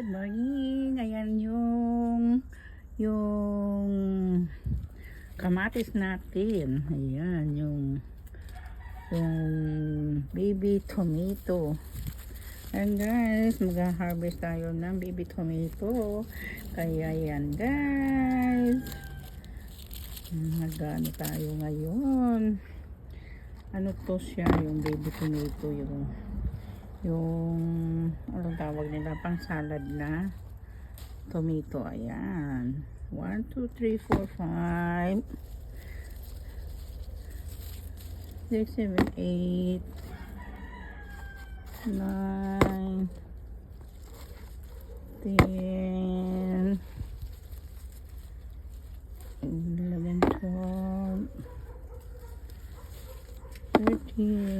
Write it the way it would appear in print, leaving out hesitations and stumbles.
Good morning. Ayan yung kamatis natin. Ayan yung baby tomato. And guys, mag-harvest tayo ng baby tomato. Kaya yan guys. Nagano tayo ngayon. Ano to siya, yung baby tomato, yung anong tawag nila, pang salad na tomato. Ayan, 1, 2, 3, 4, 5 6, 7, 8 9 10 11, 12 13